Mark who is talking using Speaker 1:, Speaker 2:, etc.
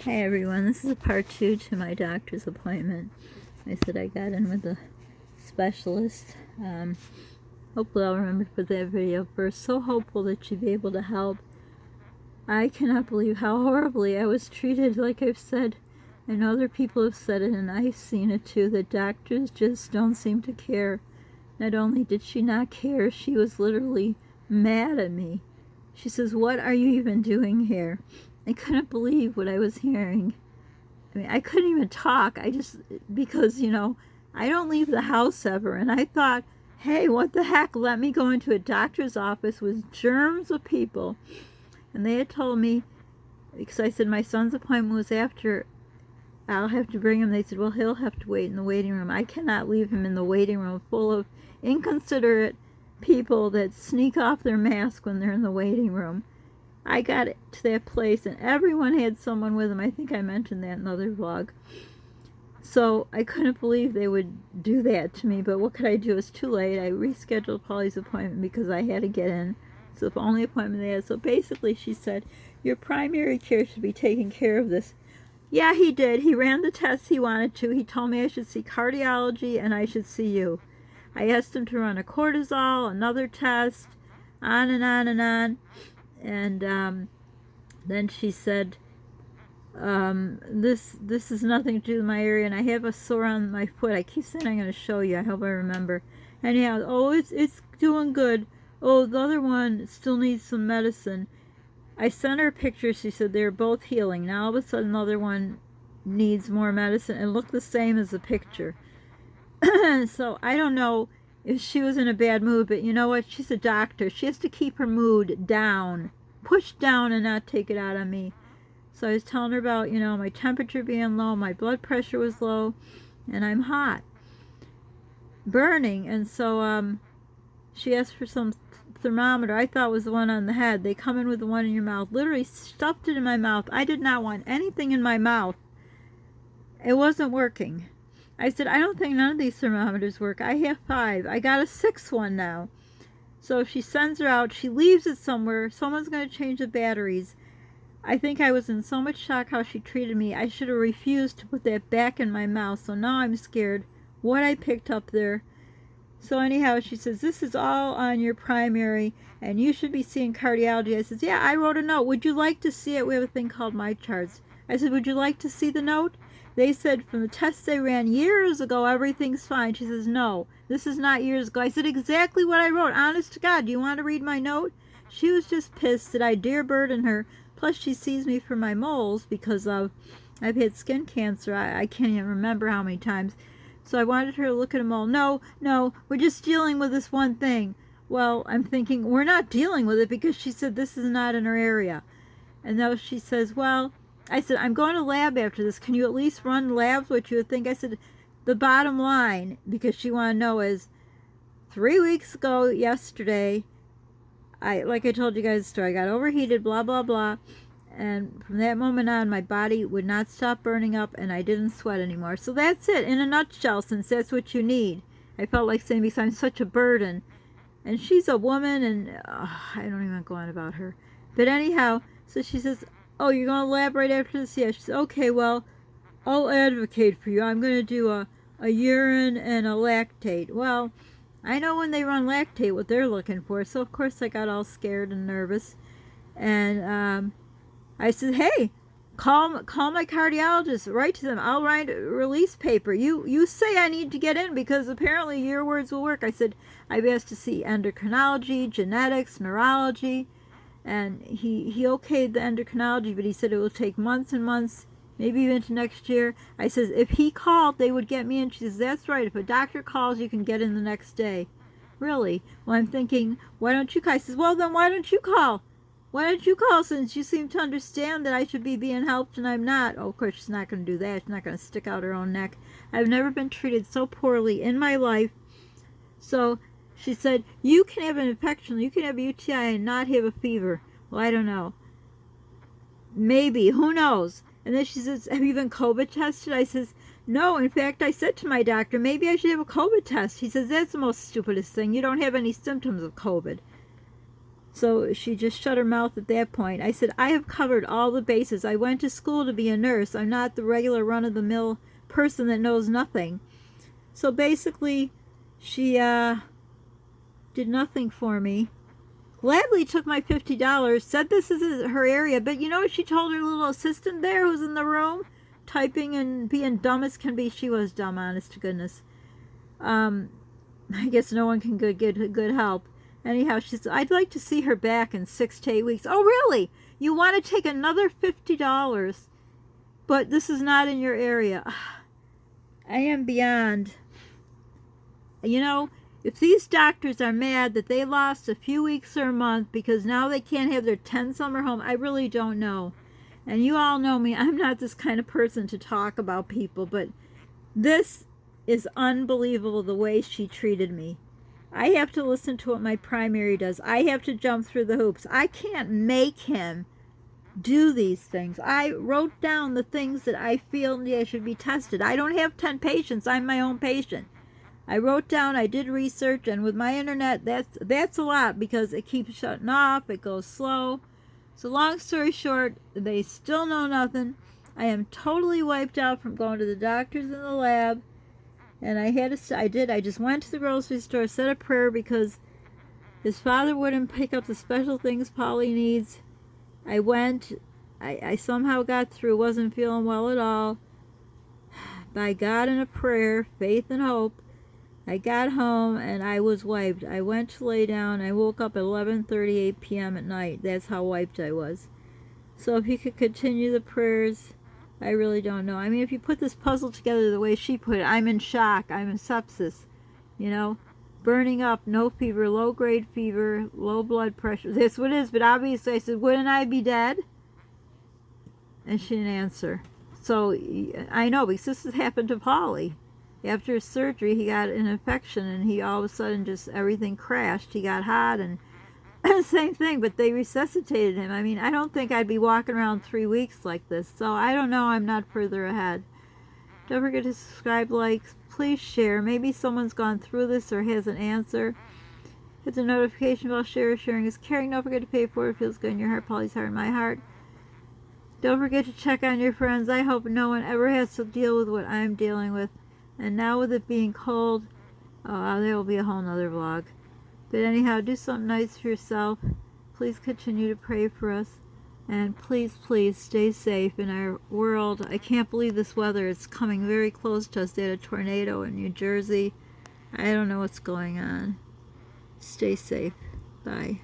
Speaker 1: Hey everyone, this is a part 2 to my doctor's appointment. I said I got in with a specialist. Hopefully I'll remember to put that video first. So hopeful that she'd be able to help. I cannot believe how horribly I was treated. Like I've said, and other people have said it, and I've seen it too, that doctors just don't seem to care. Not only did she not care, she was literally mad at me. She says, "What are you even doing here?" I couldn't believe what I was hearing. I mean, I couldn't even talk. Because, I don't leave the house ever. And I thought, hey, what the heck? Let me go into a doctor's office with germs of people. And they had told me, because I said my son's appointment was after, I'll have to bring him. They said, well, he'll have to wait in the waiting room. I cannot leave him in the waiting room full of inconsiderate people that sneak off their mask when they're in the waiting room. I got to that place and everyone had someone with them. I think I mentioned that in another vlog. So I couldn't believe they would do that to me, but what could I do? It's too late. I rescheduled Polly's appointment because I had to get in. So the only appointment they had. So basically she said, your primary care should be taking care of this. Yeah, he did. He ran the tests he wanted to. He told me I should see cardiology and I should see you. I asked him to run a cortisol, another test, on and on and on. And then she said, this is nothing to do with my area, and I have a sore on my foot. I keep saying I'm going to show you. I hope I remember. Anyhow, oh, it's doing good. Oh, the other one still needs some medicine. I sent her a picture. She said they're both healing. Now all of a sudden the other one needs more medicine and looked the same as the picture. So I don't know if she was in a bad mood, but you know what? She's a doctor. She has to keep her mood down, pushed down, and not take it out on me. So I was telling her about, my temperature being low, my blood pressure was low, and I'm hot, burning. And so she asked for some thermometer. I thought it was the one on the head. They come in with the one in your mouth. Literally stuffed it in my mouth. I did not want anything in my mouth. It wasn't working. I said, I don't think none of these thermometers work. I have 5. I got a 6th one now. So she sends her out. She leaves it somewhere. Someone's going to change the batteries. I think I was in so much shock how she treated me. I should have refused to put that back in my mouth. So now I'm scared what I picked up there. So anyhow, she says, this is all on your primary, and you should be seeing cardiology. I says, yeah, I wrote a note. Would you like to see it? We have a thing called My Charts. I said, would you like to see the note? They said from the tests they ran years ago, everything's fine. She says, no, this is not years ago. I said, exactly what I wrote. Honest to God, do you want to read my note? She was just pissed that I dare burden her. Plus, she sees me for my moles because I've had skin cancer. I can't even remember how many times. So I wanted her to look at them all. No, we're just dealing with this one thing. Well, I'm thinking, we're not dealing with it because she said this is not in her area. And now she says, well, I said, I'm going to lab after this. Can you at least run labs, what you would think? I said, the bottom line, because she wanted to know, is 3 weeks ago, yesterday, like I told you guys the story, I got overheated, blah, blah, blah. And from that moment on, my body would not stop burning up, and I didn't sweat anymore. So that's it, in a nutshell, since that's what you need. I felt like saying, because I'm such a burden. And she's a woman, and I don't even go on about her. But anyhow, so she says, oh, you're going to lab right after this? Yeah. She says, okay, well, I'll advocate for you. I'm going to do a urine and a lactate. Well, I know when they run lactate what they're looking for. So, of course, I got all scared and nervous. And I said, hey, call my cardiologist. Write to them. I'll write a release paper. You say I need to get in because apparently your words will work. I said, I've asked to see endocrinology, genetics, neurology. And he okayed the endocrinology, but he said it will take months and months, maybe even into next year. I says, if he called, they would get me in. She says, that's right. If a doctor calls, you can get in the next day. Really? Well, I'm thinking, why don't you call? I says, well, then why don't you call? Why don't you call since you seem to understand that I should be being helped and I'm not? Oh, of course, she's not going to do that. She's not going to stick out her own neck. I've never been treated so poorly in my life. So she said, you can have an infection, you can have a UTI and not have a fever. Well, I don't know. Maybe, who knows? And then she says, have you been COVID tested? I says, no, in fact, I said to my doctor, maybe I should have a COVID test. He says, that's the most stupidest thing. You don't have any symptoms of COVID. So she just shut her mouth at that point. I said, I have covered all the bases. I went to school to be a nurse. I'm not the regular run-of-the-mill person that knows nothing. So basically, she did nothing for me. Gladly took my $50, said this is her area, but you know what she told her little assistant there who's in the room, typing and being dumb as can be? She was dumb, honest to goodness. I guess no one can get good help. Anyhow, she said, I'd like to see her back in 6 to 8 weeks. Oh, really? You want to take another $50, but this is not in your area. I am beyond. You know, if these doctors are mad that they lost a few weeks or a month because now they can't have their 10 summer home, I really don't know. And you all know me, I'm not this kind of person to talk about people, but this is unbelievable the way she treated me. I have to listen to what my primary does. I have to jump through the hoops. I can't make him do these things. I wrote down the things that I feel should be tested. I don't have 10 patients. I'm my own patient. I wrote down, I did research, and with my internet, that's a lot because it keeps shutting off, it goes slow. So long story short, they still know nothing. I am totally wiped out from going to the doctors in the lab. And I just went to the grocery store, said a prayer because his father wouldn't pick up the special things Polly needs. I went, I somehow got through, wasn't feeling well at all. By God and a prayer, faith and hope, I got home and I was wiped. I went to lay down. I woke up at 11:38 p.m. at night. That's how wiped I was. So if you could continue the prayers, I really don't know. I mean, if you put this puzzle together the way she put it, I'm in shock. I'm in sepsis. You know, burning up, no fever, low-grade fever, low blood pressure. That's what it is. But obviously I said, wouldn't I be dead? And she didn't answer. So I know because this has happened to Polly. After his surgery, he got an infection, and he all of a sudden just everything crashed. He got hot, and same thing, but they resuscitated him. I mean, I don't think I'd be walking around 3 weeks like this, so I don't know. I'm not further ahead. Don't forget to subscribe, like, please share. Maybe someone's gone through this or has an answer. Hit the notification bell. Sharing is caring. Don't forget to pay for it. Feels good in your heart. Polly's heart in my heart. Don't forget to check on your friends. I hope no one ever has to deal with what I'm dealing with. And now with it being cold, there will be a whole nother vlog. But anyhow, do something nice for yourself. Please continue to pray for us. And please, please stay safe in our world. I can't believe this weather is coming very close to us. They had a tornado in New Jersey. I don't know what's going on. Stay safe. Bye.